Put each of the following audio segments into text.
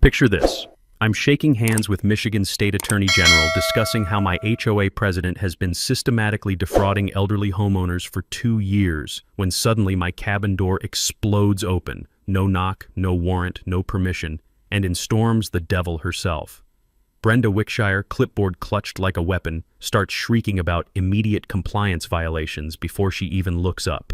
Picture this. I'm shaking hands with Michigan's State Attorney General discussing how my HOA president has been systematically defrauding elderly homeowners for 2 years, when suddenly my cabin door explodes open. No knock, no warrant, no permission, and in storms the devil herself. Brenda Wickshire, clipboard clutched like a weapon, starts shrieking about immediate compliance violations before she even looks up.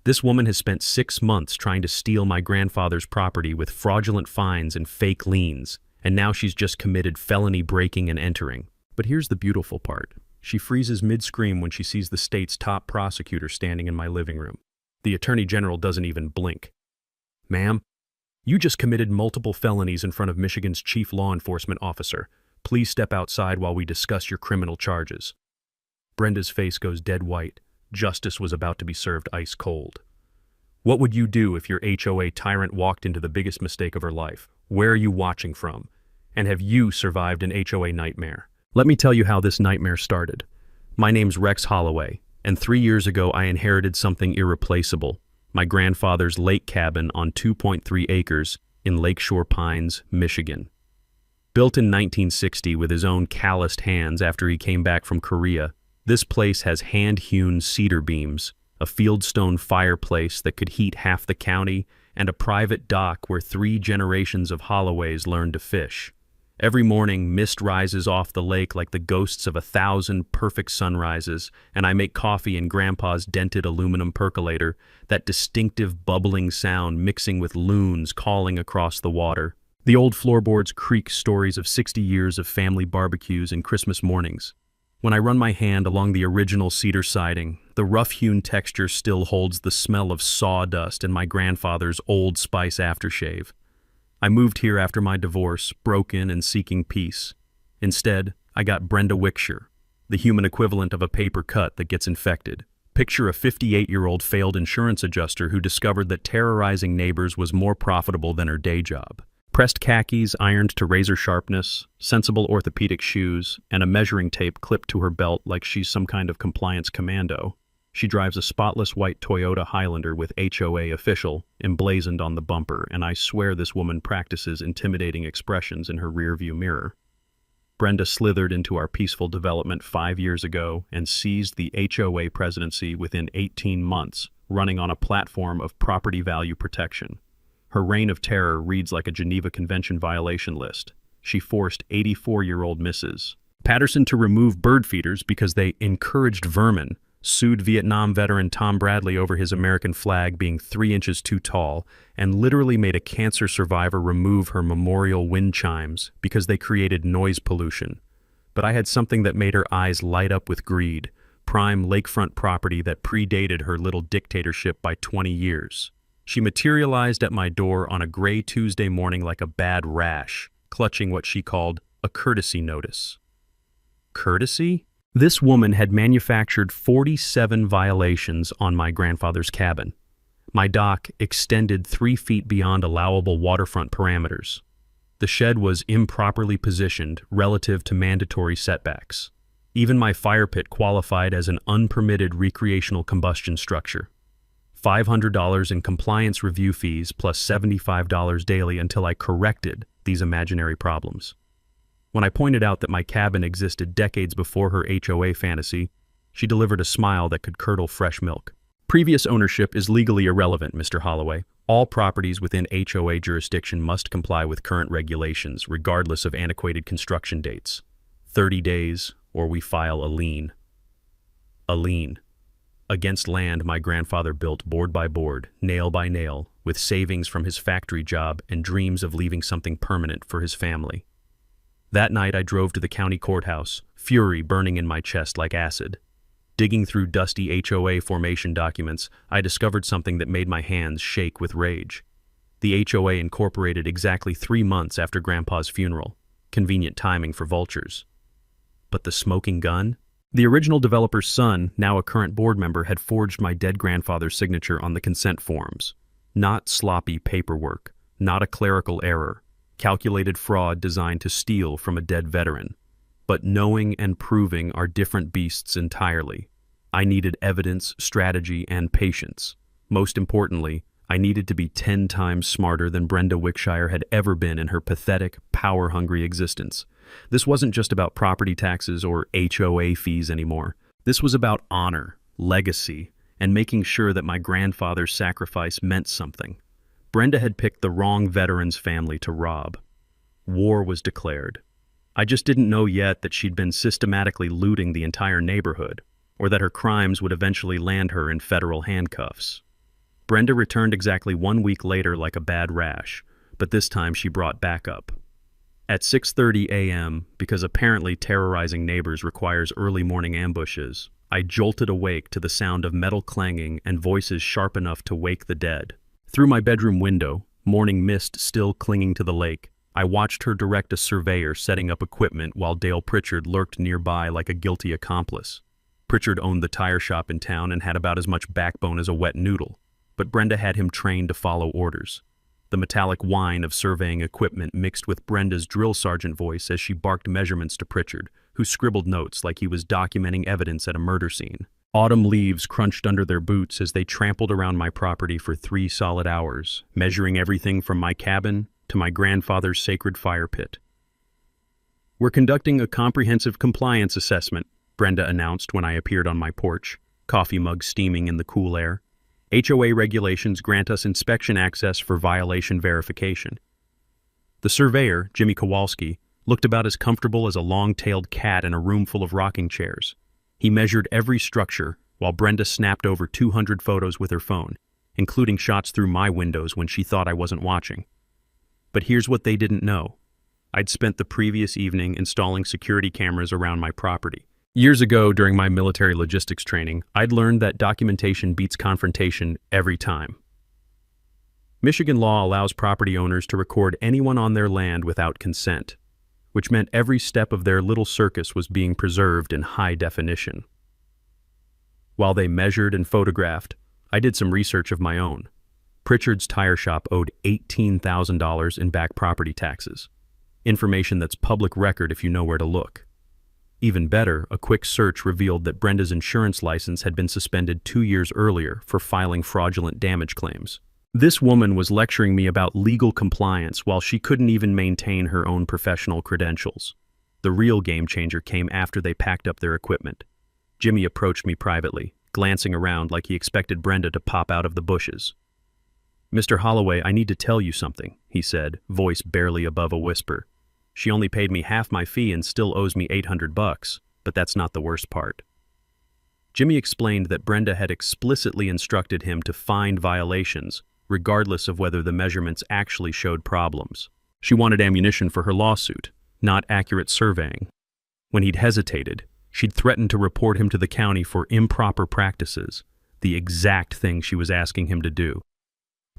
This woman has spent 6 months trying to steal my grandfather's property with fraudulent fines and fake liens, and now she's just committed felony breaking and entering. But here's the beautiful part. She freezes mid-scream when she sees the state's top prosecutor standing in my living room. The Attorney General doesn't even blink. "Ma'am, you just committed multiple felonies in front of Michigan's chief law enforcement officer. Please step outside while we discuss your criminal charges." Brenda's face goes dead white. Justice was about to be served ice cold. What would you do if your HOA tyrant walked into the biggest mistake of her life? Where are you watching from? And have you survived an HOA nightmare? Let me tell you how this nightmare started. My name's Rex Holloway, and 3 years ago I inherited something irreplaceable. My grandfather's lake cabin on 2.3 acres in Lakeshore Pines, Michigan. Built in 1960 with his own calloused hands after he came back from Korea, this place has hand-hewn cedar beams, a fieldstone fireplace that could heat half the county, and a private dock where 3 generations of Holloways learned to fish. Every morning, mist rises off the lake like the ghosts of 1,000 perfect sunrises, and I make coffee in Grandpa's dented aluminum percolator, that distinctive bubbling sound mixing with loons calling across the water. The old floorboards creak stories of 60 years of family barbecues and Christmas mornings. When I run my hand along the original cedar siding, the rough-hewn texture still holds the smell of sawdust and my grandfather's Old Spice aftershave. I moved here after my divorce, broken and seeking peace. Instead, I got Brenda Wickshire, the human equivalent of a paper cut that gets infected. Picture a 58-year-old failed insurance adjuster who discovered that terrorizing neighbors was more profitable than her day job. Pressed khakis ironed to razor sharpness, sensible orthopedic shoes, and a measuring tape clipped to her belt like she's some kind of compliance commando. She drives a spotless white Toyota Highlander with HOA official emblazoned on the bumper, and I swear this woman practices intimidating expressions in her rearview mirror. Brenda slithered into our peaceful development 5 years ago and seized the HOA presidency within 18 months, running on a platform of property value protection. Her reign of terror reads like a Geneva Convention violation list. She forced 84-year-old Mrs. Patterson to remove bird feeders because they encouraged vermin, sued Vietnam veteran Tom Bradley over his American flag being 3 inches too tall, and literally made a cancer survivor remove her memorial wind chimes because they created noise pollution. But I had something that made her eyes light up with greed, prime lakefront property that predated her little dictatorship by 20 years. She materialized at my door on a gray Tuesday morning like a bad rash, clutching what she called a courtesy notice. Courtesy? This woman had manufactured 47 violations on my grandfather's cabin. My dock extended 3 feet beyond allowable waterfront parameters. The shed was improperly positioned relative to mandatory setbacks. Even my fire pit qualified as an unpermitted recreational combustion structure. $500 in compliance review fees plus $75 daily until I corrected these imaginary problems. When I pointed out that my cabin existed decades before her HOA fantasy, she delivered a smile that could curdle fresh milk. Previous ownership is legally irrelevant, Mr. Holloway. All properties within HOA jurisdiction must comply with current regulations, regardless of antiquated construction dates. 30 days, or we file a lien. A lien. Against land my grandfather built board by board, nail by nail, with savings from his factory job and dreams of leaving something permanent for his family. That night I drove to the county courthouse, fury burning in my chest like acid. Digging through dusty HOA formation documents, I discovered something that made my hands shake with rage. The HOA incorporated exactly 3 months after Grandpa's funeral. Convenient timing for vultures. But the smoking gun? The original developer's son, now a current board member, had forged my dead grandfather's signature on the consent forms. Not sloppy paperwork, not a clerical error, calculated fraud designed to steal from a dead veteran. But knowing and proving are different beasts entirely. I needed evidence, strategy, and patience. Most importantly, I needed to be 10 times smarter than Brenda Wickshire had ever been in her pathetic, power-hungry existence. This wasn't just about property taxes or HOA fees anymore. This was about honor, legacy, and making sure that my grandfather's sacrifice meant something. Brenda had picked the wrong veteran's family to rob. War was declared. I just didn't know yet that she'd been systematically looting the entire neighborhood, or that her crimes would eventually land her in federal handcuffs. Brenda returned exactly 1 week later like a bad rash, but this time she brought backup. At 6:30 a.m., because apparently terrorizing neighbors requires early morning ambushes, I jolted awake to the sound of metal clanging and voices sharp enough to wake the dead. Through my bedroom window, morning mist still clinging to the lake, I watched her direct a surveyor setting up equipment while Dale Pritchard lurked nearby like a guilty accomplice. Pritchard owned the tire shop in town and had about as much backbone as a wet noodle, but Brenda had him trained to follow orders. The metallic whine of surveying equipment mixed with Brenda's drill sergeant voice as she barked measurements to Pritchard, who scribbled notes like he was documenting evidence at a murder scene. Autumn leaves crunched under their boots as they trampled around my property for 3 solid hours, measuring everything from my cabin to my grandfather's sacred fire pit. "We're conducting a comprehensive compliance assessment," Brenda announced when I appeared on my porch, coffee mug steaming in the cool air. "HOA regulations grant us inspection access for violation verification." The surveyor, Jimmy Kowalski, looked about as comfortable as a long-tailed cat in a room full of rocking chairs. He measured every structure, while Brenda snapped over 200 photos with her phone, including shots through my windows when she thought I wasn't watching. But here's what they didn't know. I'd spent the previous evening installing security cameras around my property. Years ago, during my military logistics training, I'd learned that documentation beats confrontation every time. Michigan law allows property owners to record anyone on their land without consent, which meant every step of their little circus was being preserved in high definition. While they measured and photographed, I did some research of my own. Pritchard's tire shop owed $18,000 in back property taxes, information that's public record if you know where to look. Even better, a quick search revealed that Brenda's insurance license had been suspended 2 years earlier for filing fraudulent damage claims. This woman was lecturing me about legal compliance while she couldn't even maintain her own professional credentials. The real game changer came after they packed up their equipment. Jimmy approached me privately, glancing around like he expected Brenda to pop out of the bushes. "Mr. Holloway, I need to tell you something," he said, voice barely above a whisper. "She only paid me half my fee and still owes me $800, but that's not the worst part." Jimmy explained that Brenda had explicitly instructed him to find violations, regardless of whether the measurements actually showed problems. She wanted ammunition for her lawsuit, not accurate surveying. When he'd hesitated, she'd threatened to report him to the county for improper practices, the exact thing she was asking him to do.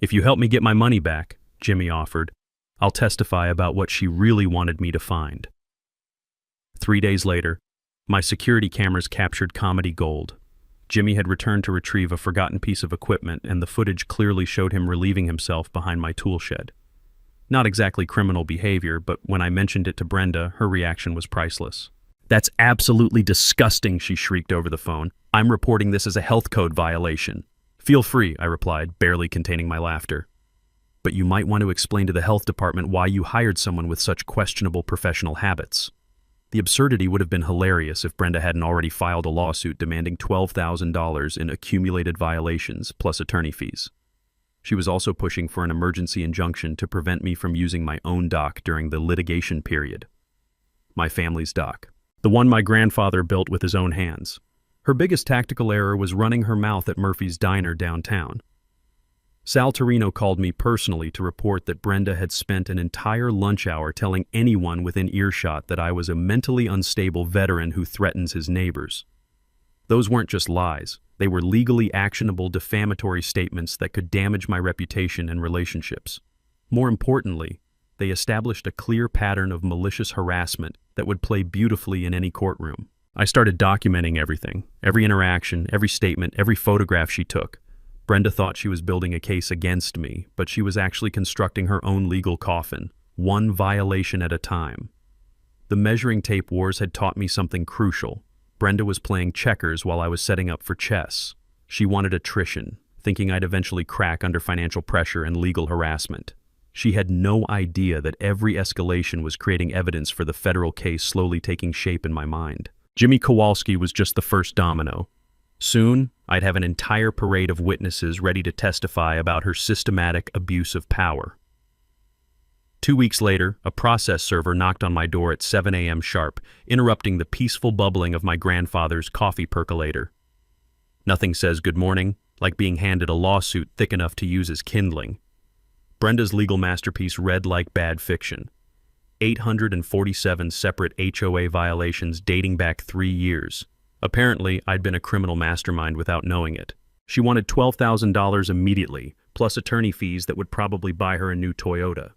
"If you help me get my money back," Jimmy offered, "I'll testify about what she really wanted me to find." 3 days later, my security cameras captured comedy gold. Jimmy had returned to retrieve a forgotten piece of equipment, and the footage clearly showed him relieving himself behind my tool shed. Not exactly criminal behavior, but when I mentioned it to Brenda, her reaction was priceless. "That's absolutely disgusting," she shrieked over the phone. "I'm reporting this as a health code violation." "Feel free," I replied, barely containing my laughter. "But you might want to explain to the health department why you hired someone with such questionable professional habits." The absurdity would have been hilarious if Brenda hadn't already filed a lawsuit demanding $12,000 in accumulated violations plus attorney fees. She was also pushing for an emergency injunction to prevent me from using my own dock during the litigation period. My family's dock. The one my grandfather built with his own hands. Her biggest tactical error was running her mouth at Murphy's Diner downtown. Sal Torino called me personally to report that Brenda had spent an entire lunch hour telling anyone within earshot that I was a mentally unstable veteran who threatens his neighbors. Those weren't just lies. They were legally actionable defamatory statements that could damage my reputation and relationships. More importantly, they established a clear pattern of malicious harassment that would play beautifully in any courtroom. I started documenting everything, every interaction, every statement, every photograph she took. Brenda thought she was building a case against me, but she was actually constructing her own legal coffin, one violation at a time. The measuring tape wars had taught me something crucial. Brenda was playing checkers while I was setting up for chess. She wanted attrition, thinking I'd eventually crack under financial pressure and legal harassment. She had no idea that every escalation was creating evidence for the federal case slowly taking shape in my mind. Jimmy Kowalski was just the first domino. Soon, I'd have an entire parade of witnesses ready to testify about her systematic abuse of power. 2 weeks later, a process server knocked on my door at 7 a.m. sharp, interrupting the peaceful bubbling of my grandfather's coffee percolator. Nothing says good morning like being handed a lawsuit thick enough to use as kindling. Brenda's legal masterpiece read like bad fiction. 847 separate HOA violations dating back 3 years. Apparently, I'd been a criminal mastermind without knowing it. She wanted $12,000 immediately, plus attorney fees that would probably buy her a new Toyota.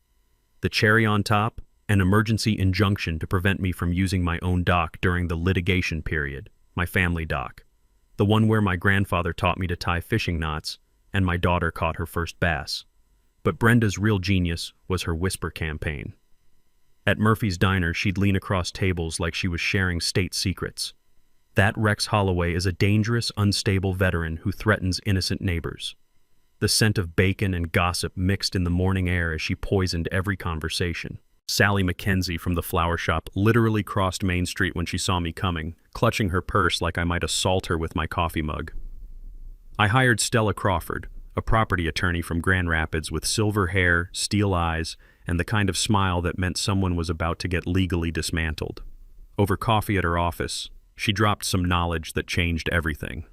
The cherry on top, an emergency injunction to prevent me from using my own dock during the litigation period, my family dock. The one where my grandfather taught me to tie fishing knots, and my daughter caught her first bass. But Brenda's real genius was her whisper campaign. At Murphy's Diner, she'd lean across tables like she was sharing state secrets. That Rex Holloway is a dangerous, unstable veteran who threatens innocent neighbors. The scent of bacon and gossip mixed in the morning air as she poisoned every conversation. Sally McKenzie from the flower shop literally crossed Main Street when she saw me coming, clutching her purse like I might assault her with my coffee mug. I hired Stella Crawford, a property attorney from Grand Rapids with silver hair, steel eyes, and the kind of smile that meant someone was about to get legally dismantled. Over coffee at her office, she dropped some knowledge that changed everything.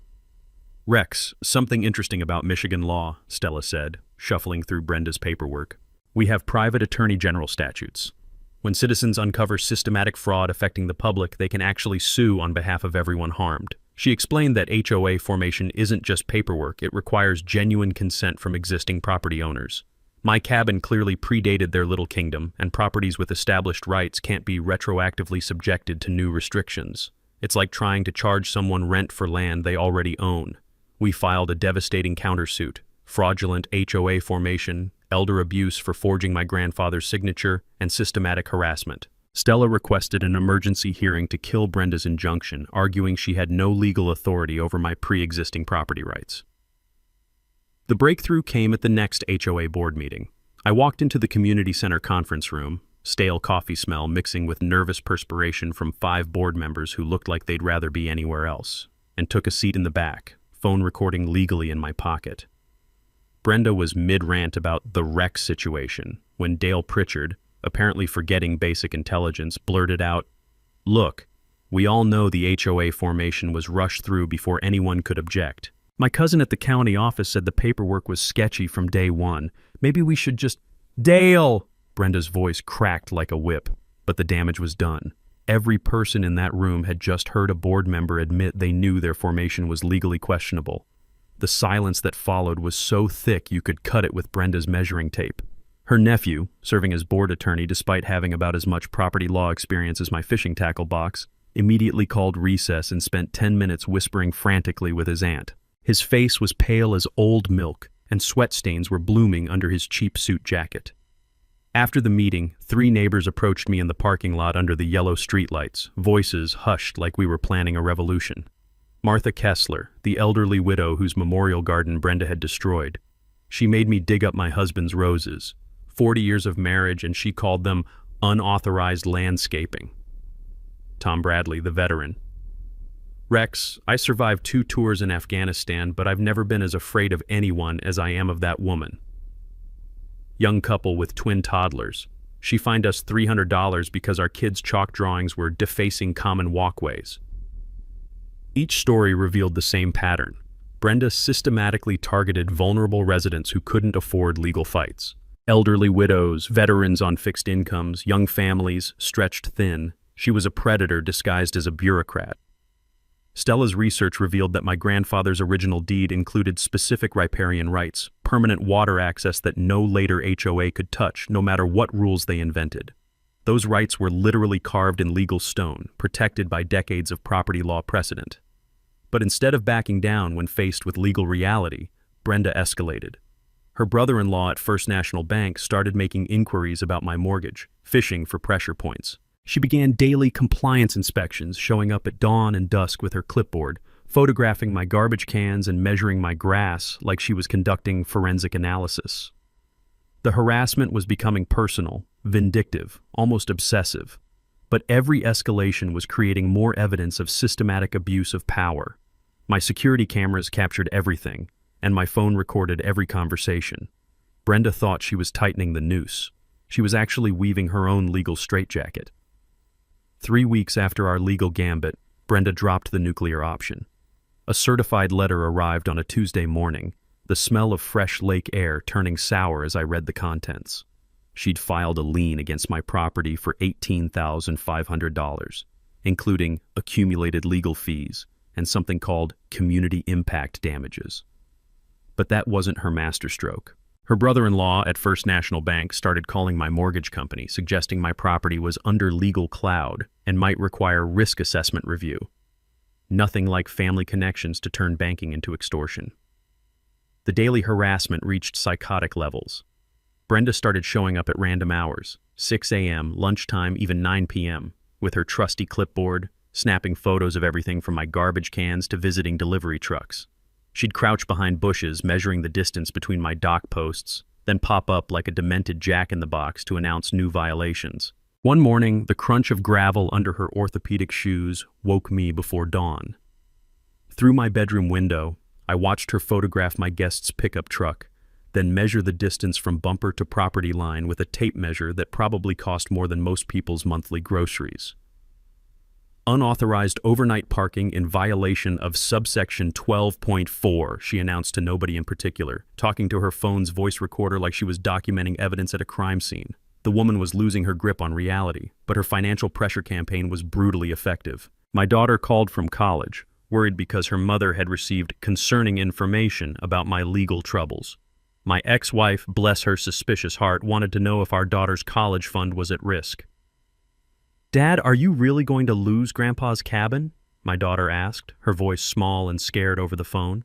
"Rex, something interesting about Michigan law," Stella said, shuffling through Brenda's paperwork. "We have private attorney general statutes. When citizens uncover systematic fraud affecting the public, they can actually sue on behalf of everyone harmed." She explained that HOA formation isn't just paperwork, it requires genuine consent from existing property owners. My cabin clearly predated their little kingdom, and properties with established rights can't be retroactively subjected to new restrictions. It's like trying to charge someone rent for land they already own. We filed a devastating countersuit: fraudulent HOA formation, elder abuse for forging my grandfather's signature, and systematic harassment. Stella requested an emergency hearing to kill Brenda's injunction, arguing she had no legal authority over my pre-existing property rights. The breakthrough came at the next HOA board meeting. I walked into the community center conference room, stale coffee smell mixing with nervous perspiration from 5 board members who looked like they'd rather be anywhere else, and took a seat in the back, phone recording legally in my pocket. Brenda was mid-rant about the Rex situation when Dale Pritchard, apparently forgetting basic intelligence, blurted out, "Look, we all know the HOA formation was rushed through before anyone could object. My cousin at the county office said the paperwork was sketchy from day one. Maybe we should just—" "Dale!" Brenda's voice cracked like a whip, but the damage was done. Every person in that room had just heard a board member admit they knew their formation was legally questionable. The silence that followed was so thick you could cut it with Brenda's measuring tape. Her nephew, serving as board attorney despite having about as much property law experience as my fishing tackle box, immediately called recess and spent 10 minutes whispering frantically with his aunt. His face was pale as old milk, and sweat stains were blooming under his cheap suit jacket. After the meeting, 3 neighbors approached me in the parking lot under the yellow streetlights, voices hushed like we were planning a revolution. Martha Kessler, the elderly widow whose memorial garden Brenda had destroyed. She made me dig up my husband's roses. 40 years of marriage, and she called them unauthorized landscaping. Tom Bradley, the veteran. "Rex, I survived 2 tours in Afghanistan, but I've never been as afraid of anyone as I am of that woman." Young couple with twin toddlers. She fined us $300 because our kids' chalk drawings were defacing common walkways. Each story revealed the same pattern. Brenda systematically targeted vulnerable residents who couldn't afford legal fights. Elderly widows, veterans on fixed incomes, young families, stretched thin. She was a predator disguised as a bureaucrat. Stella's research revealed that my grandfather's original deed included specific riparian rights, permanent water access that no later HOA could touch, no matter what rules they invented. Those rights were literally carved in legal stone, protected by decades of property law precedent. But instead of backing down when faced with legal reality, Brenda escalated. Her brother-in-law at First National Bank started making inquiries about my mortgage, fishing for pressure points. She began daily compliance inspections, showing up at dawn and dusk with her clipboard, photographing my garbage cans and measuring my grass like she was conducting forensic analysis. The harassment was becoming personal, vindictive, almost obsessive. But every escalation was creating more evidence of systematic abuse of power. My security cameras captured everything, and my phone recorded every conversation. Brenda thought she was tightening the noose. She was actually weaving her own legal straitjacket. 3 weeks after our legal gambit, Brenda dropped the nuclear option. A certified letter arrived on a Tuesday morning, the smell of fresh lake air turning sour as I read the contents. She'd filed a lien against my property for $18,500, including accumulated legal fees and something called community impact damages. But that wasn't her masterstroke. Her brother-in-law at First National Bank started calling my mortgage company, suggesting my property was under legal cloud and might require risk assessment review. Nothing like family connections to turn banking into extortion. The daily harassment reached psychotic levels. Brenda started showing up at random hours, 6 a.m., lunchtime, even 9 p.m., with her trusty clipboard, snapping photos of everything from my garbage cans to visiting delivery trucks. She'd crouch behind bushes, measuring the distance between my dock posts, then pop up like a demented jack-in-the-box to announce new violations. One morning, the crunch of gravel under her orthopedic shoes woke me before dawn. Through my bedroom window, I watched her photograph my guest's pickup truck, then measure the distance from bumper to property line with a tape measure that probably cost more than most people's monthly groceries. Unauthorized overnight parking in violation of subsection 12.4, she announced to nobody in particular, talking to her phone's voice recorder like she was documenting evidence at a crime scene. The woman was losing her grip on reality, but her financial pressure campaign was brutally effective. My daughter called from college, worried because her mother had received concerning information about my legal troubles. My ex-wife, bless her suspicious heart, wanted to know if our daughter's college fund was at risk. "Dad, are you really going to lose Grandpa's cabin?" my daughter asked, her voice small and scared over the phone.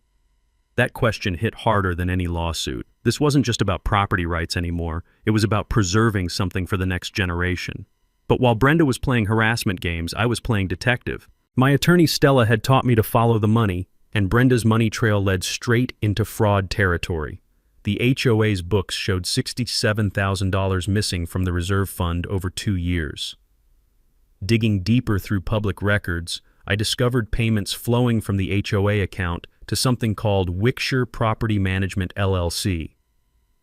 That question hit harder than any lawsuit. This wasn't just about property rights anymore. It was about preserving something for the next generation. But while Brenda was playing harassment games, I was playing detective. My attorney Stella had taught me to follow the money, and Brenda's money trail led straight into fraud territory. The HOA's books showed $67,000 missing from the reserve fund over 2 years. Digging deeper through public records, I discovered payments flowing from the HOA account to something called Wickshire Property Management LLC,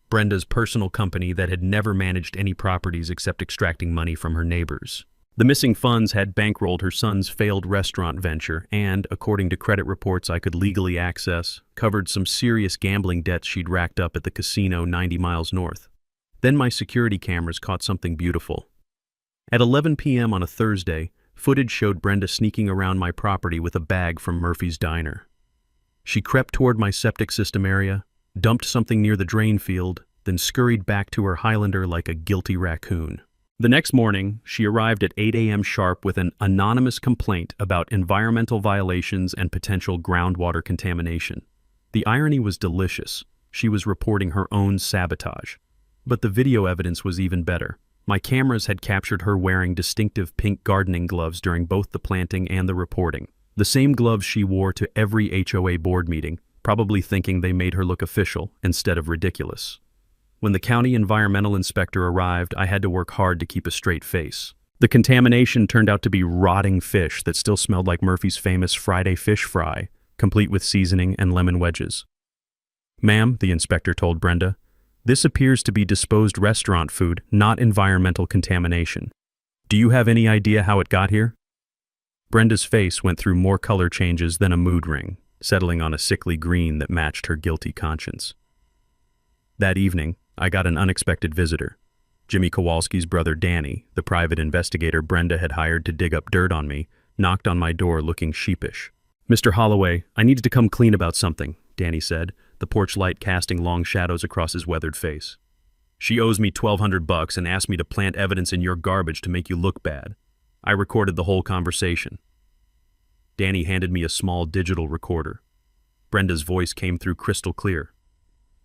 Brenda's personal company that had never managed any properties except extracting money from her neighbors. The missing funds had bankrolled her son's failed restaurant venture and, according to credit reports I could legally access, covered some serious gambling debts she'd racked up at the casino 90 miles north. Then my security cameras caught something beautiful. At 11 p.m. on a Thursday, footage showed Brenda sneaking around my property with a bag from Murphy's Diner. She crept toward my septic system area, dumped something near the drain field, then scurried back to her Highlander like a guilty raccoon. The next morning, she arrived at 8 a.m. sharp with an anonymous complaint about environmental violations and potential groundwater contamination. The irony was delicious. She was reporting her own sabotage. But the video evidence was even better. My cameras had captured her wearing distinctive pink gardening gloves during both the planting and the reporting. The same gloves she wore to every HOA board meeting, probably thinking they made her look official instead of ridiculous. When the county environmental inspector arrived, I had to work hard to keep a straight face. The contamination turned out to be rotting fish that still smelled like Murphy's famous Friday fish fry, complete with seasoning and lemon wedges. "Ma'am," the inspector told Brenda, "this appears to be disposed restaurant food, not environmental contamination. Do you have any idea how it got here?" Brenda's face went through more color changes than a mood ring, settling on a sickly green that matched her guilty conscience. That evening, I got an unexpected visitor. Jimmy Kowalski's brother Danny, the private investigator Brenda had hired to dig up dirt on me, knocked on my door looking sheepish. "Mr. Holloway, I needed to come clean about something," Danny said, the porch light casting long shadows across his weathered face. "She owes me $1,200 and asked me to plant evidence in your garbage to make you look bad. I recorded the whole conversation." Danny handed me a small digital recorder. Brenda's voice came through crystal clear.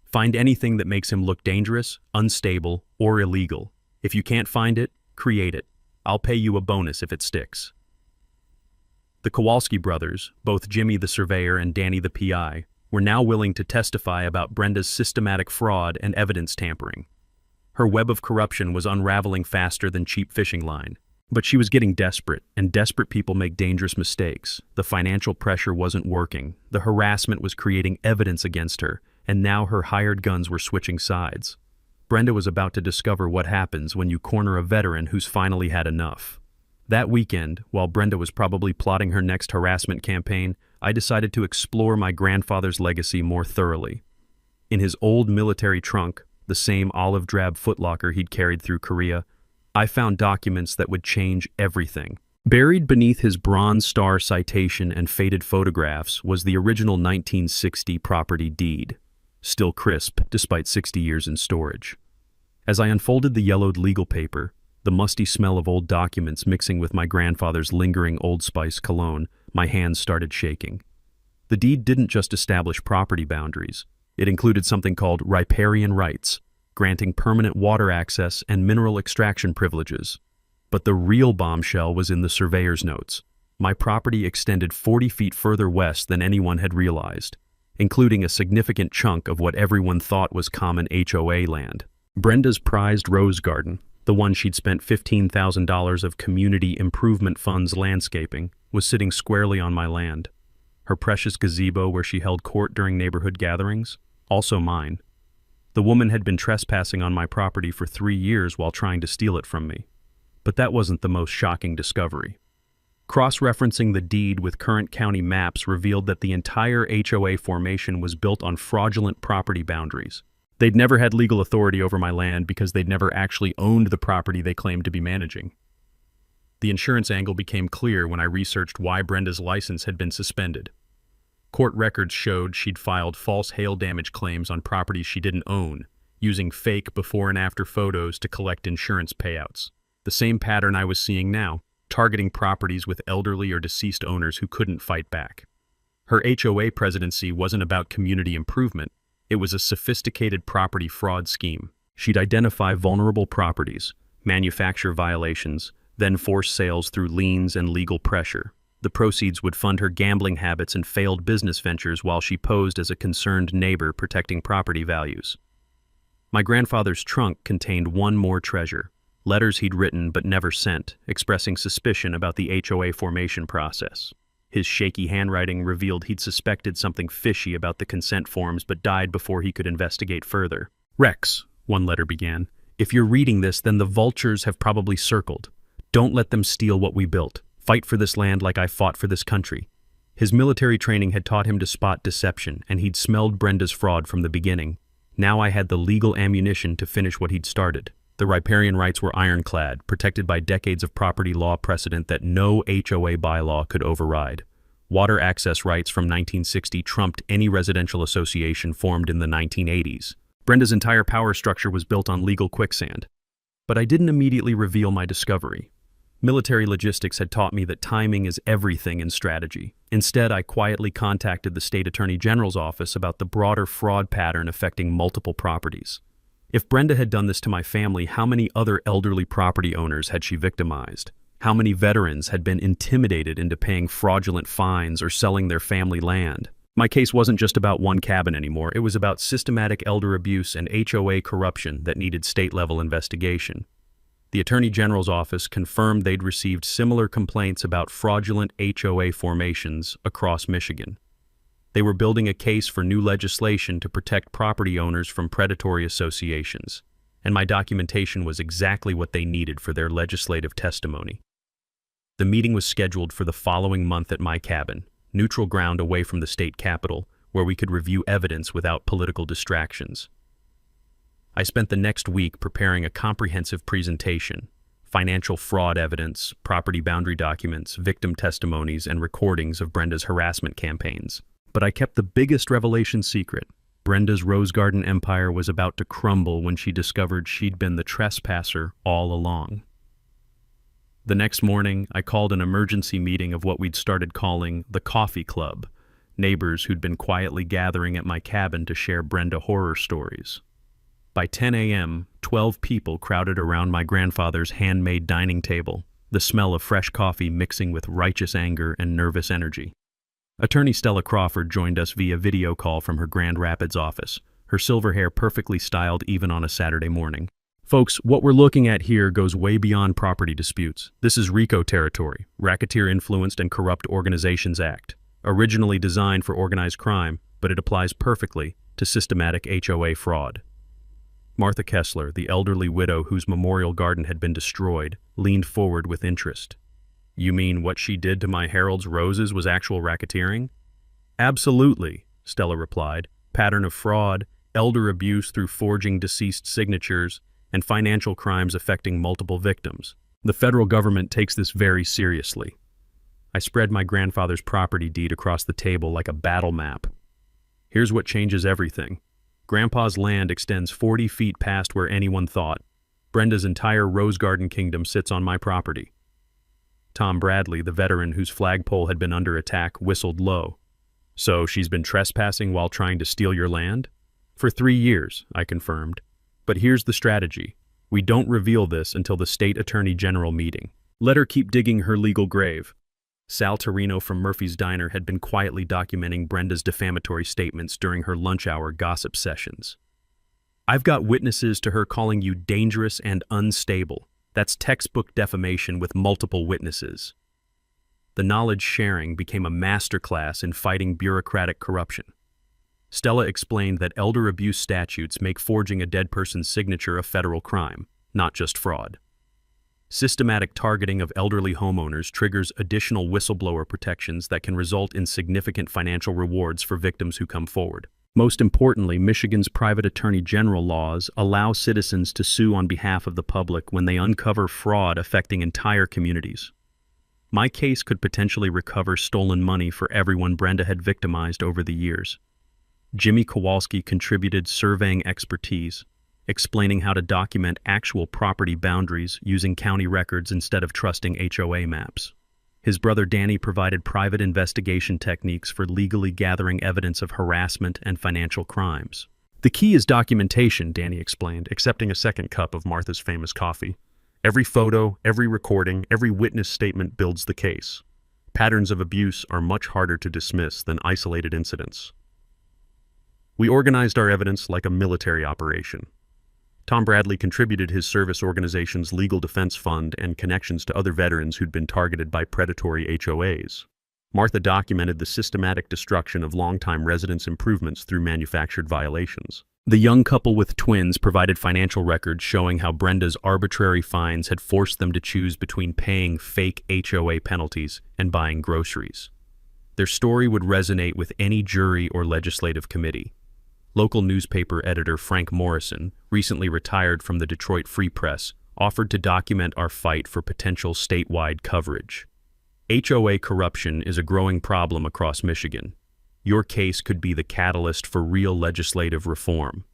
"Find anything that makes him look dangerous, unstable, or illegal. If you can't find it, create it. I'll pay you a bonus if it sticks." The Kowalski brothers, both Jimmy the surveyor and Danny the PI, were now willing to testify about Brenda's systematic fraud and evidence tampering. Her web of corruption was unraveling faster than cheap fishing line. But she was getting desperate, and desperate people make dangerous mistakes. The financial pressure wasn't working, the harassment was creating evidence against her, and now her hired guns were switching sides. Brenda was about to discover what happens when you corner a veteran who's finally had enough. That weekend, while Brenda was probably plotting her next harassment campaign, I decided to explore my grandfather's legacy more thoroughly. In his old military trunk, the same olive-drab footlocker he'd carried through Korea, I found documents that would change everything. Buried beneath his Bronze Star citation and faded photographs was the original 1960 property deed, still crisp despite 60 years in storage. As I unfolded the yellowed legal paper, the musty smell of old documents mixing with my grandfather's lingering Old Spice cologne, my hands started shaking. The deed didn't just establish property boundaries. It included something called riparian rights, granting permanent water access and mineral extraction privileges. But the real bombshell was in the surveyor's notes. My property extended 40 feet further west than anyone had realized, including a significant chunk of what everyone thought was common HOA land. Brenda's prized rose garden, the one she'd spent $15,000 of community improvement funds landscaping, was sitting squarely on my land. Her precious gazebo where she held court during neighborhood gatherings, also mine. The woman had been trespassing on my property for 3 years while trying to steal it from me. But that wasn't the most shocking discovery. Cross-referencing the deed with current county maps revealed that the entire HOA formation was built on fraudulent property boundaries. They'd never had legal authority over my land because they'd never actually owned the property they claimed to be managing. The insurance angle became clear when I researched why Brenda's license had been suspended. Court records showed she'd filed false hail damage claims on properties she didn't own, using fake before and after photos to collect insurance payouts. The same pattern I was seeing now, targeting properties with elderly or deceased owners who couldn't fight back. Her HOA presidency wasn't about community improvement. It was a sophisticated property fraud scheme. She'd identify vulnerable properties, manufacture violations, then force sales through liens and legal pressure. The proceeds would fund her gambling habits and failed business ventures while she posed as a concerned neighbor protecting property values. My grandfather's trunk contained one more treasure, letters he'd written but never sent, expressing suspicion about the HOA formation process. His shaky handwriting revealed he'd suspected something fishy about the consent forms but died before he could investigate further. "Rex," one letter began, "if you're reading this, then the vultures have probably circled. Don't let them steal what we built. Fight for this land like I fought for this country." His military training had taught him to spot deception, and he'd smelled Brenda's fraud from the beginning. Now I had the legal ammunition to finish what he'd started. The riparian rights were ironclad, protected by decades of property law precedent that no HOA bylaw could override. Water access rights from 1960 trumped any residential association formed in the 1980s. Brenda's entire power structure was built on legal quicksand. But I didn't immediately reveal my discovery. Military logistics had taught me that timing is everything in strategy. Instead, I quietly contacted the State Attorney General's office about the broader fraud pattern affecting multiple properties. If Brenda had done this to my family, how many other elderly property owners had she victimized? How many veterans had been intimidated into paying fraudulent fines or selling their family land? My case wasn't just about one cabin anymore. It was about systematic elder abuse and HOA corruption that needed state-level investigation. The Attorney General's office confirmed they'd received similar complaints about fraudulent HOA formations across Michigan. They were building a case for new legislation to protect property owners from predatory associations, and my documentation was exactly what they needed for their legislative testimony. The meeting was scheduled for the following month at my cabin, neutral ground away from the state capitol, where we could review evidence without political distractions. I spent the next week preparing a comprehensive presentation, financial fraud evidence, property boundary documents, victim testimonies, and recordings of Brenda's harassment campaigns. But I kept the biggest revelation secret. Brenda's rose garden empire was about to crumble when she discovered she'd been the trespasser all along. The next morning, I called an emergency meeting of what we'd started calling the Coffee Club, neighbors who'd been quietly gathering at my cabin to share Brenda horror stories. By 10 a.m., 12 people crowded around my grandfather's handmade dining table. the smell of fresh coffee mixing with righteous anger and nervous energy. Attorney Stella Crawford joined us via video call from her Grand Rapids office, her silver hair perfectly styled even on a Saturday morning. Folks, what we're looking at here goes way beyond property disputes. This is RICO territory, Racketeer Influenced and Corrupt Organizations Act, originally designed for organized crime, but it applies perfectly to systematic HOA fraud. Martha Kessler, the elderly widow whose memorial garden had been destroyed, leaned forward with interest. You mean what she did to my Harold's roses was actual racketeering? Absolutely, Stella replied. Pattern of fraud, elder abuse through forging deceased signatures, and financial crimes affecting multiple victims. The federal government takes this very seriously. I spread my grandfather's property deed across the table like a battle map. Here's what changes everything. Grandpa's land extends 40 feet past where anyone thought. Brenda's entire rose garden kingdom sits on my property. Tom Bradley, the veteran whose flagpole had been under attack, whistled low. So she's been trespassing while trying to steal your land? For 3 years, I confirmed. But here's the strategy. We don't reveal this until the state attorney general meeting. Let her keep digging her legal grave. Sal Torino from Murphy's Diner had been quietly documenting Brenda's defamatory statements during her lunch hour gossip sessions. I've got witnesses to her calling you dangerous and unstable. That's textbook defamation with multiple witnesses. The knowledge sharing became a masterclass in fighting bureaucratic corruption. Stella explained that elder abuse statutes make forging a dead person's signature a federal crime, not just fraud. Systematic targeting of elderly homeowners triggers additional whistleblower protections that can result in significant financial rewards for victims who come forward. Most importantly, Michigan's private attorney general laws allow citizens to sue on behalf of the public when they uncover fraud affecting entire communities. My case could potentially recover stolen money for everyone Brenda had victimized over the years. Jimmy Kowalski contributed surveying expertise, explaining how to document actual property boundaries using county records instead of trusting HOA maps. His brother Danny provided private investigation techniques for legally gathering evidence of harassment and financial crimes. The key is documentation, Danny explained, accepting a second cup of Martha's famous coffee. Every photo, every recording, every witness statement builds the case. Patterns of abuse are much harder to dismiss than isolated incidents. We organized our evidence like a military operation. Tom Bradley contributed his service organization's legal defense fund and connections to other veterans who'd been targeted by predatory HOAs. Martha documented the systematic destruction of longtime residence improvements through manufactured violations. The young couple with twins provided financial records showing how Brenda's arbitrary fines had forced them to choose between paying fake HOA penalties and buying groceries. Their story would resonate with any jury or legislative committee. Local newspaper editor Frank Morrison, recently retired from the Detroit Free Press, offered to document our fight for potential statewide coverage. HOA corruption is a growing problem across Michigan. Your case could be the catalyst for real legislative reform.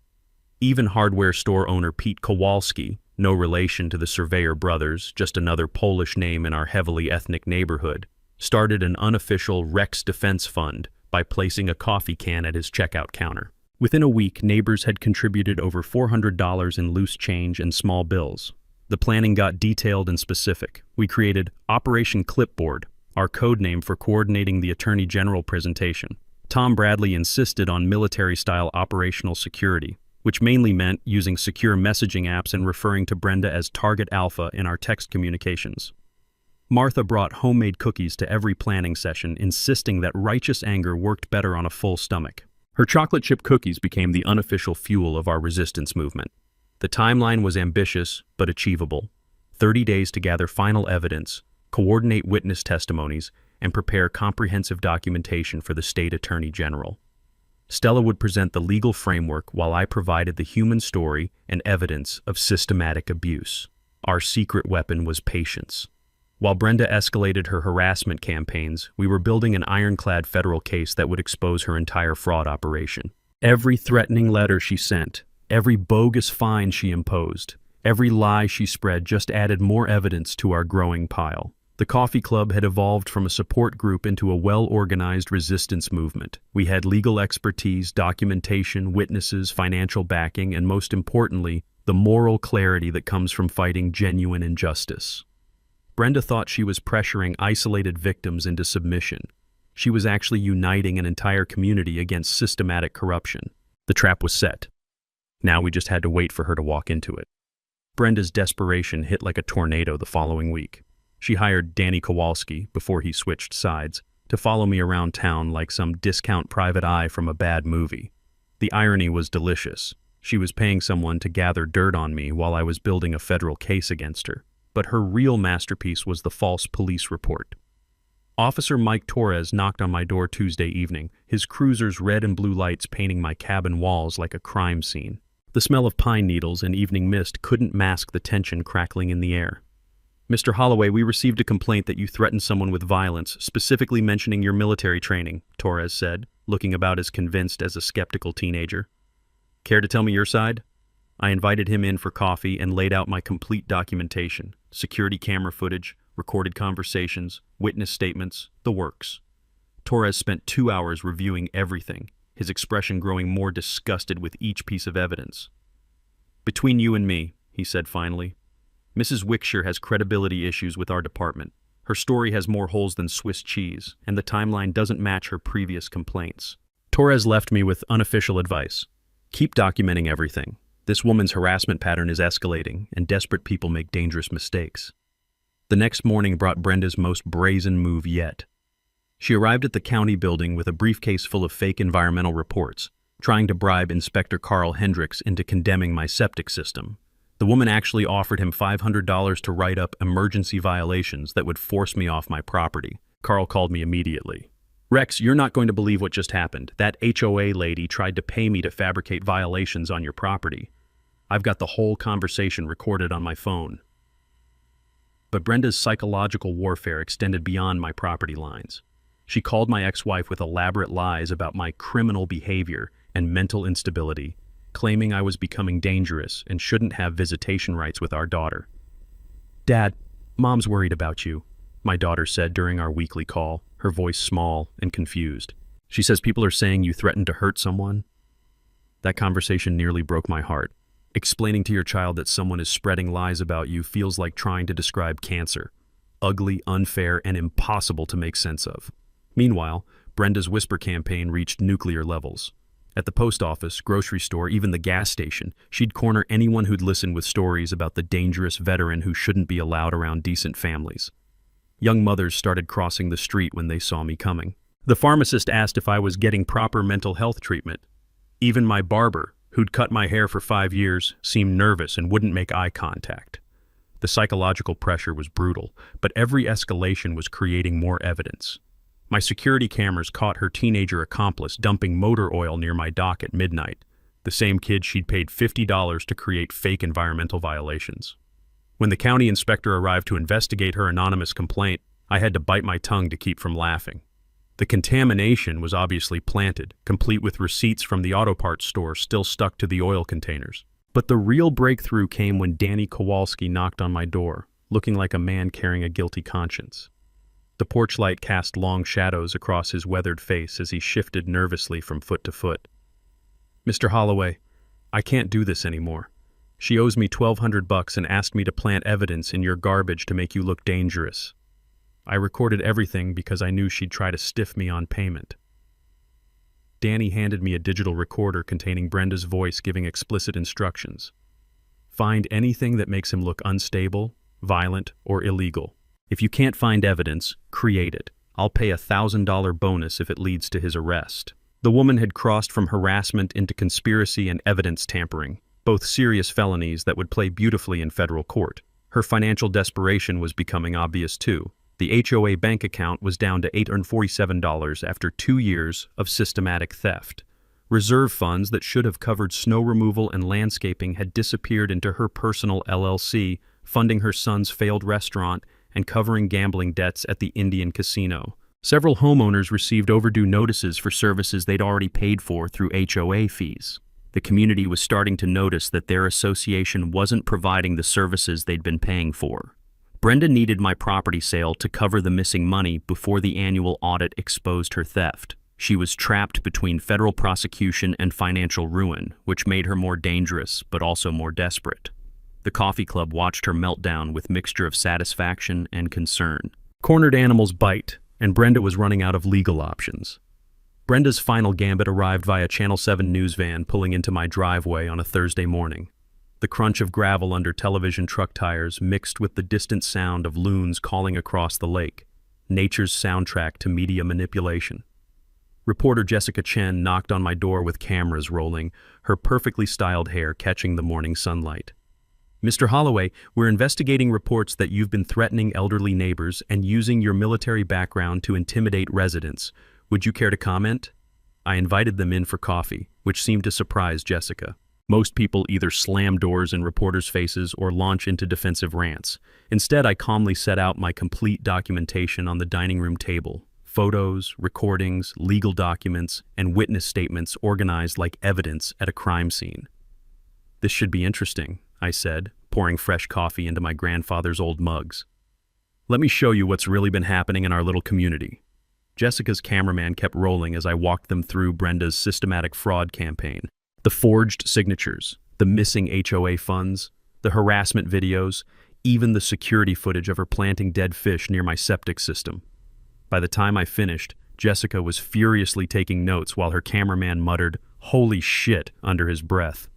Even hardware store owner Pete Kowalski, no relation to the Surveyor brothers, just another Polish name in our heavily ethnic neighborhood, started an unofficial Rex Defense Fund by placing a coffee can at his checkout counter. Within a week, neighbors had contributed over $400 in loose change and small bills. The planning got detailed and specific. We created Operation Clipboard, our code name for coordinating the Attorney General presentation. Tom Bradley insisted on military-style operational security, which mainly meant using secure messaging apps and referring to Brenda as Target Alpha in our text communications. Martha brought homemade cookies to every planning session, insisting that righteous anger worked better on a full stomach. Her chocolate chip cookies became the unofficial fuel of our resistance movement. The timeline was ambitious but achievable. 30 days to gather final evidence, coordinate witness testimonies, and prepare comprehensive documentation for the state attorney general. Stella would present the legal framework while I provided the human story and evidence of systematic abuse. Our secret weapon was patience. While Brenda escalated her harassment campaigns, we were building an ironclad federal case that would expose her entire fraud operation. Every threatening letter she sent, every bogus fine she imposed, every lie she spread just added more evidence to our growing pile. The coffee club had evolved from a support group into a well-organized resistance movement. We had legal expertise, documentation, witnesses, financial backing, and most importantly, the moral clarity that comes from fighting genuine injustice. Brenda thought she was pressuring isolated victims into submission. She was actually uniting an entire community against systematic corruption. The trap was set. Now we just had to wait for her to walk into it. Brenda's desperation hit like a tornado the following week. She hired Danny Kowalski, before he switched sides, to follow me around town like some discount private eye from a bad movie. The irony was delicious. She was paying someone to gather dirt on me while I was building a federal case against her. But her real masterpiece was the false police report. Officer Mike Torres knocked on my door Tuesday evening, his cruiser's red and blue lights painting my cabin walls like a crime scene. The smell of pine needles and evening mist couldn't mask the tension crackling in the air. "Mr. Holloway, we received a complaint that you threatened someone with violence, specifically mentioning your military training," Torres said, looking about as convinced as a skeptical teenager. "Care to tell me your side?" I invited him in for coffee and laid out my complete documentation: security camera footage, recorded conversations, witness statements, the works. Torres spent 2 hours reviewing everything, his expression growing more disgusted with each piece of evidence. "Between you and me," he said finally, "Mrs. Wickshire has credibility issues with our department. Her story has more holes than Swiss cheese, and the timeline doesn't match her previous complaints." Torres left me with unofficial advice. "Keep documenting everything. This woman's harassment pattern is escalating, and desperate people make dangerous mistakes." The next morning brought Brenda's most brazen move yet. She arrived at the county building with a briefcase full of fake environmental reports, trying to bribe Inspector Carl Hendricks into condemning my septic system. The woman actually offered him $500 to write up emergency violations that would force me off my property. Carl called me immediately. "Rex, you're not going to believe what just happened. That HOA lady tried to pay me to fabricate violations on your property. I've got the whole conversation recorded on my phone." But Brenda's psychological warfare extended beyond my property lines. She called my ex-wife with elaborate lies about my criminal behavior and mental instability, claiming I was becoming dangerous and shouldn't have visitation rights with our daughter. "Dad, Mom's worried about you," my daughter said during our weekly call, her voice small and confused. "She says people are saying you threatened to hurt someone." That conversation nearly broke my heart. Explaining to your child that someone is spreading lies about you feels like trying to describe cancer. Ugly, unfair, and impossible to make sense of. Meanwhile, Brenda's whisper campaign reached nuclear levels. At the post office, grocery store, even the gas station, she'd corner anyone who'd listen with stories about the dangerous veteran who shouldn't be allowed around decent families. Young mothers started crossing the street when they saw me coming. The pharmacist asked if I was getting proper mental health treatment. Even my barber, who'd cut my hair for 5 years, seemed nervous and wouldn't make eye contact. The psychological pressure was brutal, but every escalation was creating more evidence. My security cameras caught her teenager accomplice dumping motor oil near my dock at midnight, the same kid she'd paid $50 to create fake environmental violations. When the county inspector arrived to investigate her anonymous complaint, I had to bite my tongue to keep from laughing. The contamination was obviously planted, complete with receipts from the auto parts store still stuck to the oil containers. But the real breakthrough came when Danny Kowalski knocked on my door, looking like a man carrying a guilty conscience. The porch light cast long shadows across his weathered face as he shifted nervously from foot to foot. "Mr. Holloway, I can't do this anymore. She owes me $1,200 and asked me to plant evidence in your garbage to make you look dangerous. I recorded everything because I knew she'd try to stiff me on payment." Danny handed me a digital recorder containing Brenda's voice giving explicit instructions. "Find anything that makes him look unstable, violent, or illegal. If you can't find evidence, create it. I'll pay a $1,000 bonus if it leads to his arrest." The woman had crossed from harassment into conspiracy and evidence tampering, both serious felonies that would play beautifully in federal court. Her financial desperation was becoming obvious too. The HOA bank account was down to $847 after 2 years of systematic theft. Reserve funds that should have covered snow removal and landscaping had disappeared into her personal LLC, funding her son's failed restaurant and covering gambling debts at the Indian casino. Several homeowners received overdue notices for services they'd already paid for through HOA fees. The community was starting to notice that their association wasn't providing the services they'd been paying for. Brenda needed my property sale to cover the missing money before the annual audit exposed her theft. She was trapped between federal prosecution and financial ruin, which made her more dangerous but also more desperate. The coffee club watched her meltdown with mixture of satisfaction and concern. Cornered animals bite, and Brenda was running out of legal options. Brenda's final gambit arrived via Channel 7 news van pulling into my driveway on a Thursday morning. The crunch of gravel under television truck tires mixed with the distant sound of loons calling across the lake, nature's soundtrack to media manipulation. Reporter Jessica Chen knocked on my door with cameras rolling, her perfectly styled hair catching the morning sunlight. "Mr. Holloway, we're investigating reports that you've been threatening elderly neighbors and using your military background to intimidate residents. Would you care to comment?" I invited them in for coffee, which seemed to surprise Jessica. Most people either slam doors in reporters' faces or launch into defensive rants. Instead, I calmly set out my complete documentation on the dining room table. Photos, recordings, legal documents, and witness statements organized like evidence at a crime scene. "This should be interesting," I said, pouring fresh coffee into my grandfather's old mugs. "Let me show you what's really been happening in our little community." Jessica's cameraman kept rolling as I walked them through Brenda's systematic fraud campaign. The forged signatures, the missing HOA funds, the harassment videos, even the security footage of her planting dead fish near my septic system. By the time I finished, Jessica was furiously taking notes while her cameraman muttered, "Holy shit," under his breath.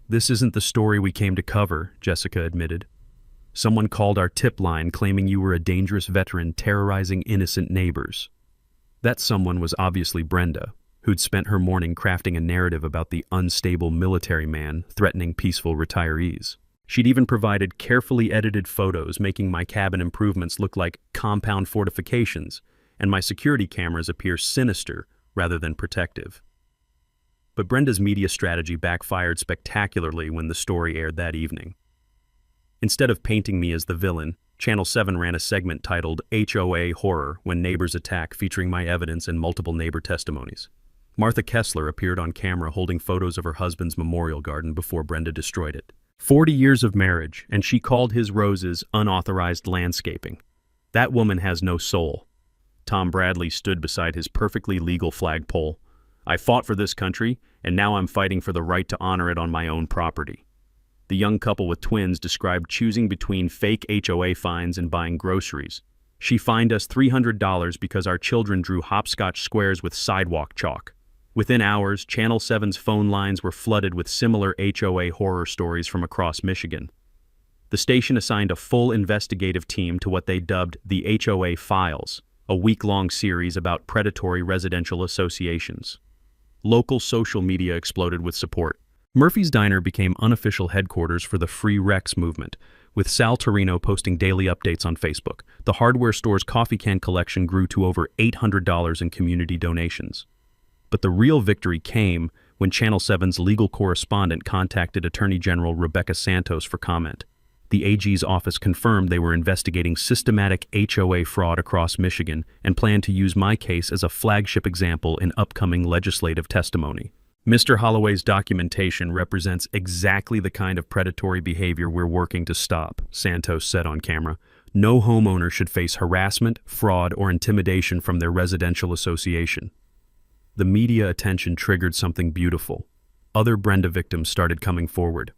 "This isn't the story we came to cover," Jessica admitted. "Someone called our tip line claiming you were a dangerous veteran terrorizing innocent neighbors." That someone was obviously Brenda, who'd spent her morning crafting a narrative about the unstable military man threatening peaceful retirees. She'd even provided carefully edited photos making my cabin improvements look like compound fortifications, and my security cameras appear sinister rather than protective. But Brenda's media strategy backfired spectacularly when the story aired that evening. Instead of painting me as the villain, Channel 7 ran a segment titled HOA Horror When Neighbors Attack, featuring my evidence and multiple neighbor testimonies. Martha Kessler appeared on camera holding photos of her husband's memorial garden before Brenda destroyed it. 40 years of marriage, and she called his roses unauthorized landscaping. That woman has no soul. Tom Bradley stood beside his perfectly legal flagpole. "I fought for this country, and now I'm fighting for the right to honor it on my own property." The young couple with twins described choosing between fake HOA fines and buying groceries. "She fined us $300 because our children drew hopscotch squares with sidewalk chalk." Within hours, Channel 7's phone lines were flooded with similar HOA horror stories from across Michigan. The station assigned a full investigative team to what they dubbed the HOA Files, a week-long series about predatory residential associations. Local social media exploded with support. Murphy's Diner became unofficial headquarters for the Free Rex movement, with Sal Torino posting daily updates on Facebook. The hardware store's coffee can collection grew to over $800 in community donations. But the real victory came when Channel 7's legal correspondent contacted Attorney General Rebecca Santos for comment. The AG's office confirmed they were investigating systematic HOA fraud across Michigan and planned to use my case as a flagship example in upcoming legislative testimony. "Mr. Holloway's documentation represents exactly the kind of predatory behavior we're working to stop," Santos said on camera. "No homeowner should face harassment, fraud, or intimidation from their residential association." The media attention triggered something beautiful. Other Brenda victims started coming forward.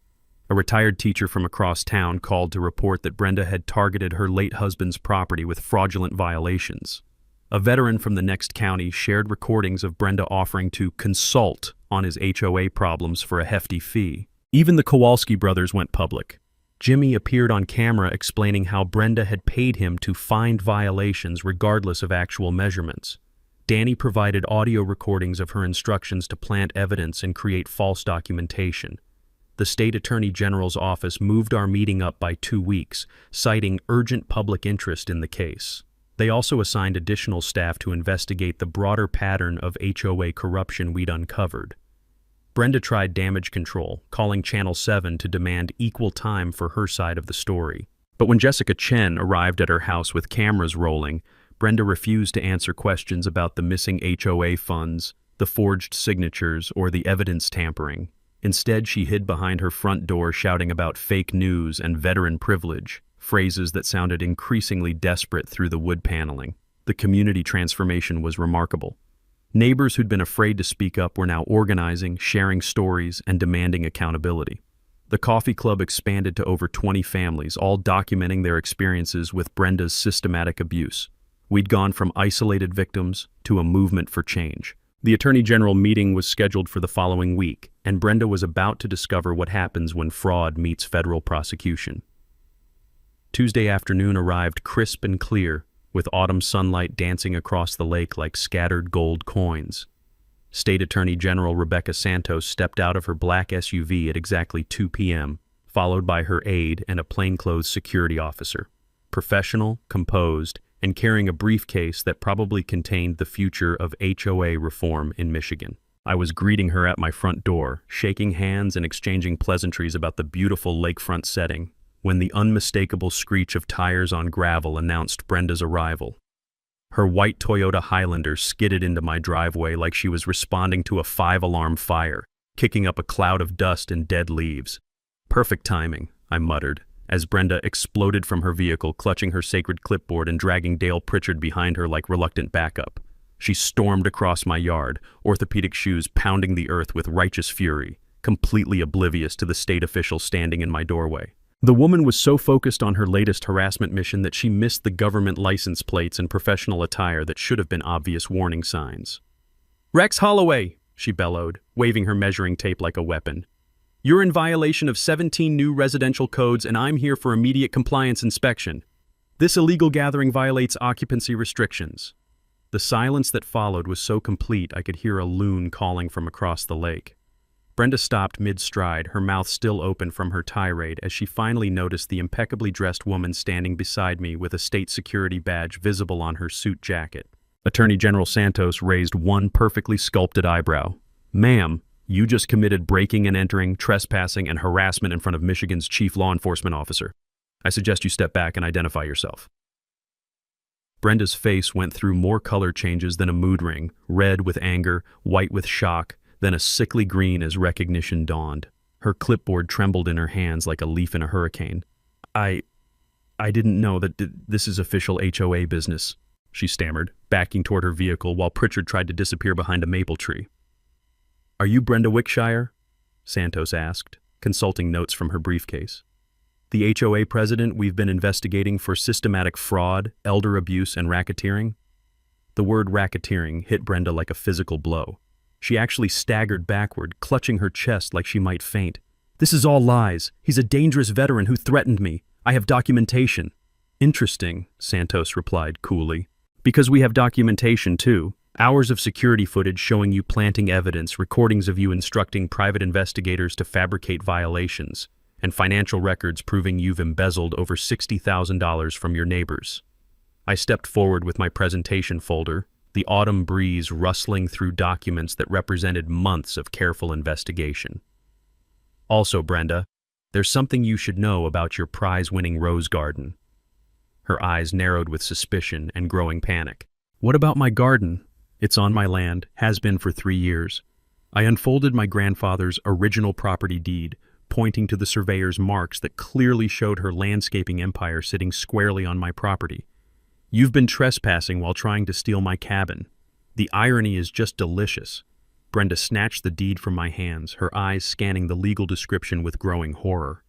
A retired teacher from across town called to report that Brenda had targeted her late husband's property with fraudulent violations. A veteran from the next county shared recordings of Brenda offering to consult on his HOA problems for a hefty fee. Even the Kowalski brothers went public. Jimmy appeared on camera explaining how Brenda had paid him to find violations regardless of actual measurements. Danny provided audio recordings of her instructions to plant evidence and create false documentation. The state attorney general's office moved our meeting up by 2 weeks, citing urgent public interest in the case. They also assigned additional staff to investigate the broader pattern of HOA corruption we'd uncovered. Brenda tried damage control, calling Channel 7 to demand equal time for her side of the story. But when Jessica Chen arrived at her house with cameras rolling, Brenda refused to answer questions about the missing HOA funds, the forged signatures, or the evidence tampering. Instead, she hid behind her front door shouting about fake news and veteran privilege, phrases that sounded increasingly desperate through the wood paneling. The community transformation was remarkable. Neighbors who'd been afraid to speak up were now organizing, sharing stories, and demanding accountability. The coffee club expanded to over 20 families, all documenting their experiences with Brenda's systematic abuse. We'd gone from isolated victims to a movement for change. The Attorney General meeting was scheduled for the following week, and Brenda was about to discover what happens when fraud meets federal prosecution. Tuesday afternoon arrived crisp and clear, with autumn sunlight dancing across the lake like scattered gold coins. State Attorney General Rebecca Santos stepped out of her black SUV at exactly 2 p.m., followed by her aide and a plainclothes security officer. Professional, composed, and carrying a briefcase that probably contained the future of HOA reform in Michigan. I was greeting her at my front door, shaking hands and exchanging pleasantries about the beautiful lakefront setting, when the unmistakable screech of tires on gravel announced Brenda's arrival. Her white Toyota Highlander skidded into my driveway like she was responding to a 5-alarm fire, kicking up a cloud of dust and dead leaves. "Perfect timing," I muttered, as Brenda exploded from her vehicle, clutching her sacred clipboard and dragging Dale Pritchard behind her like reluctant backup. She stormed across my yard, orthopedic shoes pounding the earth with righteous fury, completely oblivious to the state official standing in my doorway. The woman was so focused on her latest harassment mission that she missed the government license plates and professional attire that should have been obvious warning signs. "Rex Holloway," she bellowed, waving her measuring tape like a weapon. "You're in violation of 17 new residential codes, and I'm here for immediate compliance inspection. This illegal gathering violates occupancy restrictions." The silence that followed was so complete I could hear a loon calling from across the lake. Brenda stopped mid-stride, her mouth still open from her tirade, as she finally noticed the impeccably dressed woman standing beside me with a state security badge visible on her suit jacket. Attorney General Santos raised one perfectly sculpted eyebrow. "Ma'am, you just committed breaking and entering, trespassing, and harassment in front of Michigan's chief law enforcement officer. I suggest you step back and identify yourself." Brenda's face went through more color changes than a mood ring, red with anger, white with shock, then a sickly green as recognition dawned. Her clipboard trembled in her hands like a leaf in a hurricane. I didn't know that this is official HOA business," she stammered, backing toward her vehicle while Pritchard tried to disappear behind a maple tree. "Are you Brenda Wickshire?" Santos asked, consulting notes from her briefcase. "The HOA president we've been investigating for systematic fraud, elder abuse, and racketeering?" The word racketeering hit Brenda like a physical blow. She actually staggered backward, clutching her chest like she might faint. "This is all lies. He's a dangerous veteran who threatened me. I have documentation." "Interesting," Santos replied coolly. "Because we have documentation too. Hours of security footage showing you planting evidence, recordings of you instructing private investigators to fabricate violations, and financial records proving you've embezzled over $60,000 from your neighbors." I stepped forward with my presentation folder, the autumn breeze rustling through documents that represented months of careful investigation. "Also, Brenda, there's something you should know about your prize-winning rose garden." Her eyes narrowed with suspicion and growing panic. "What about my garden? It's on my land, has been for 3 years. I unfolded my grandfather's original property deed, pointing to the surveyor's marks that clearly showed her landscaping empire sitting squarely on my property. You've been trespassing while trying to steal my cabin. The irony is just delicious." Brenda snatched the deed from my hands, her eyes scanning the legal description with growing horror.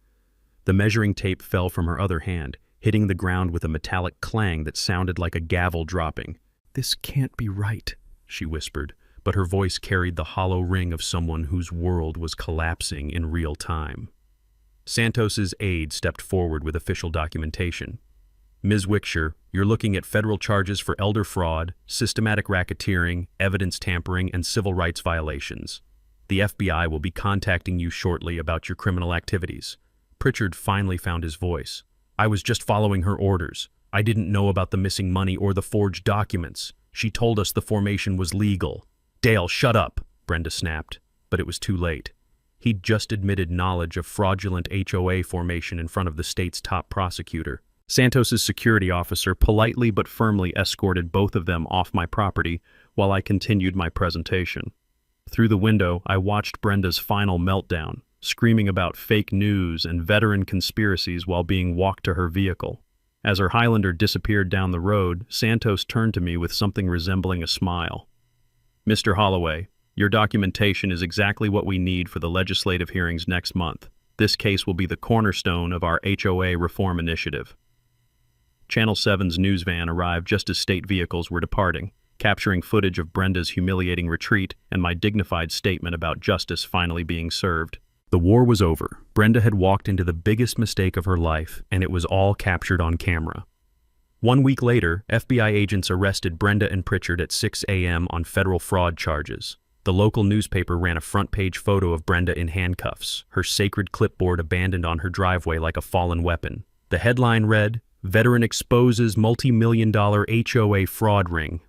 The measuring tape fell from her other hand, hitting the ground with a metallic clang that sounded like a gavel dropping. "This can't be right," she whispered, but her voice carried the hollow ring of someone whose world was collapsing in real time. Santos's aide stepped forward with official documentation. "Ms. Wickshire, you're looking at federal charges for elder fraud, systematic racketeering, evidence tampering, and civil rights violations. The FBI will be contacting you shortly about your criminal activities." Pritchard finally found his voice. "I was just following her orders. I didn't know about the missing money or the forged documents. She told us the formation was legal." "Dale, shut up," Brenda snapped, but it was too late. He'd just admitted knowledge of fraudulent HOA formation in front of the state's top prosecutor. Santos's security officer politely but firmly escorted both of them off my property while I continued my presentation. Through the window, I watched Brenda's final meltdown, screaming about fake news and veteran conspiracies while being walked to her vehicle. As her Highlander disappeared down the road, Santos turned to me with something resembling a smile. "Mr. Holloway, your documentation is exactly what we need for the legislative hearings next month. This case will be the cornerstone of our HOA reform initiative. Channel 7's news van arrived just as state vehicles were departing, capturing footage of Brenda's humiliating retreat and my dignified statement about justice finally being served. The war was over. Brenda had walked into the biggest mistake of her life, and it was all captured on camera. 1 week later, FBI agents arrested Brenda and Pritchard at 6 a.m. on federal fraud charges. The local newspaper ran a front-page photo of Brenda in handcuffs, her sacred clipboard abandoned on her driveway like a fallen weapon. The headline read, "Veteran exposes multi-million-dollar HOA fraud ring."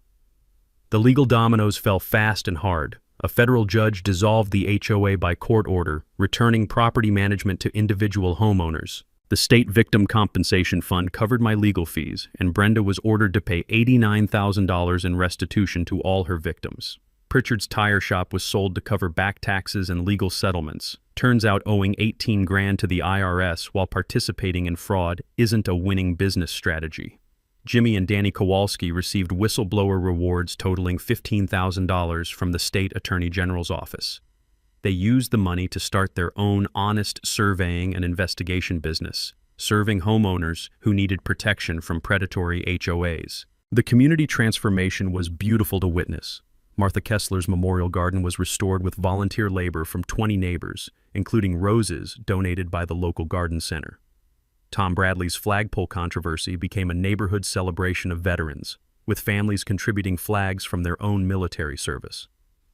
The legal dominoes fell fast and hard. A federal judge dissolved the HOA by court order, returning property management to individual homeowners. The State Victim Compensation Fund covered my legal fees, and Brenda was ordered to pay $89,000 in restitution to all her victims. Pritchard's tire shop was sold to cover back taxes and legal settlements. Turns out owing $18 grand to the IRS while participating in fraud isn't a winning business strategy. Jimmy and Danny Kowalski received whistleblower rewards totaling $15,000 from the state attorney general's office. They used the money to start their own honest surveying and investigation business, serving homeowners who needed protection from predatory HOAs. The community transformation was beautiful to witness. Martha Kessler's memorial garden was restored with volunteer labor from 20 neighbors, including roses donated by the local garden center. Tom Bradley's flagpole controversy became a neighborhood celebration of veterans, with families contributing flags from their own military service.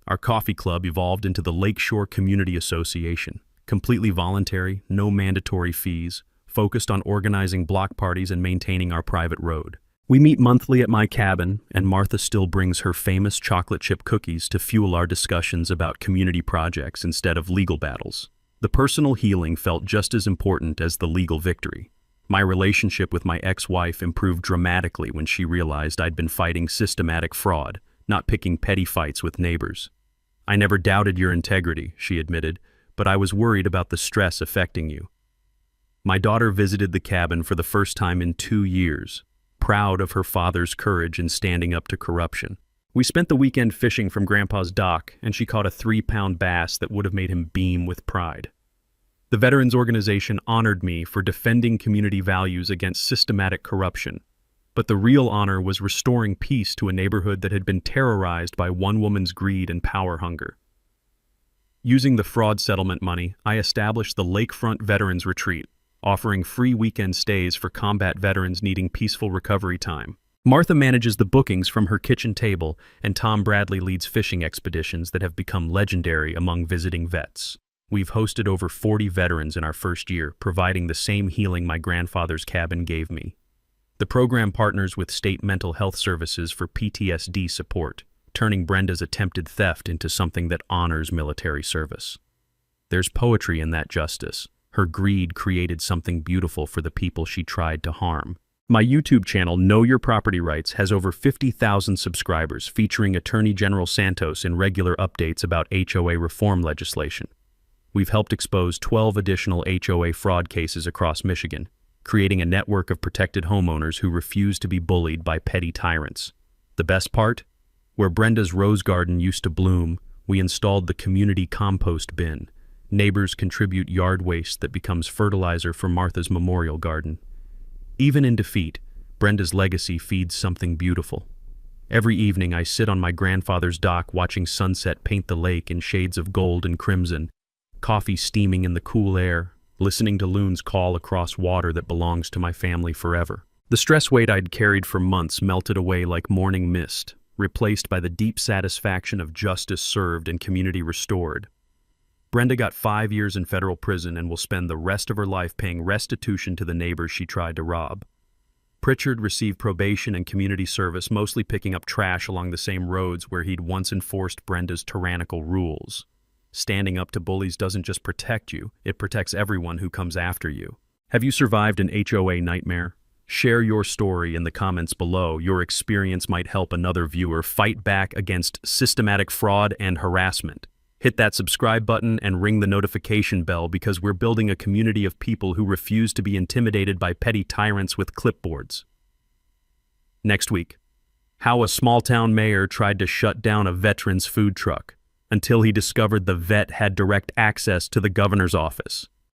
Our coffee club evolved into the Lakeshore Community Association, completely voluntary, no mandatory fees, focused on organizing block parties and maintaining our private road. We meet monthly at my cabin, and Martha still brings her famous chocolate chip cookies to fuel our discussions about community projects instead of legal battles. The personal healing felt just as important as the legal victory. My relationship with my ex-wife improved dramatically when she realized I'd been fighting systematic fraud, not picking petty fights with neighbors. "I never doubted your integrity," she admitted, "but I was worried about the stress affecting you." My daughter visited the cabin for the first time in 2 years, proud of her father's courage in standing up to corruption. We spent the weekend fishing from Grandpa's dock, and she caught a 3-pound bass that would have made him beam with pride. The Veterans Organization honored me for defending community values against systematic corruption, but the real honor was restoring peace to a neighborhood that had been terrorized by one woman's greed and power hunger. Using the fraud settlement money, I established the Lakefront Veterans Retreat, offering free weekend stays for combat veterans needing peaceful recovery time. Martha manages the bookings from her kitchen table, and Tom Bradley leads fishing expeditions that have become legendary among visiting vets. We've hosted over 40 veterans in our first year, providing the same healing my grandfather's cabin gave me. The program partners with state mental health services for PTSD support, turning Brenda's attempted theft into something that honors military service. There's poetry in that justice. Her greed created something beautiful for the people she tried to harm. My YouTube channel, Know Your Property Rights, has over 50,000 subscribers, featuring Attorney General Santos in regular updates about HOA reform legislation. We've helped expose 12 additional HOA fraud cases across Michigan, creating a network of protected homeowners who refuse to be bullied by petty tyrants. The best part? Where Brenda's rose garden used to bloom, we installed the community compost bin. Neighbors contribute yard waste that becomes fertilizer for Martha's memorial garden. Even in defeat, Brenda's legacy feeds something beautiful. Every evening I sit on my grandfather's dock watching sunset paint the lake in shades of gold and crimson, coffee steaming in the cool air, listening to loons call across water that belongs to my family forever. The stress weight I'd carried for months melted away like morning mist, replaced by the deep satisfaction of justice served and community restored. Brenda got 5 years in federal prison and will spend the rest of her life paying restitution to the neighbors she tried to rob. Pritchard received probation and community service, mostly picking up trash along the same roads where he'd once enforced Brenda's tyrannical rules. Standing up to bullies doesn't just protect you, it protects everyone who comes after you. Have you survived an HOA nightmare? Share your story in the comments below. Your experience might help another viewer fight back against systematic fraud and harassment. Hit that subscribe button and ring the notification bell, because we're building a community of people who refuse to be intimidated by petty tyrants with clipboards. Next week, how a small-town mayor tried to shut down a veteran's food truck until he discovered the vet had direct access to the governor's office.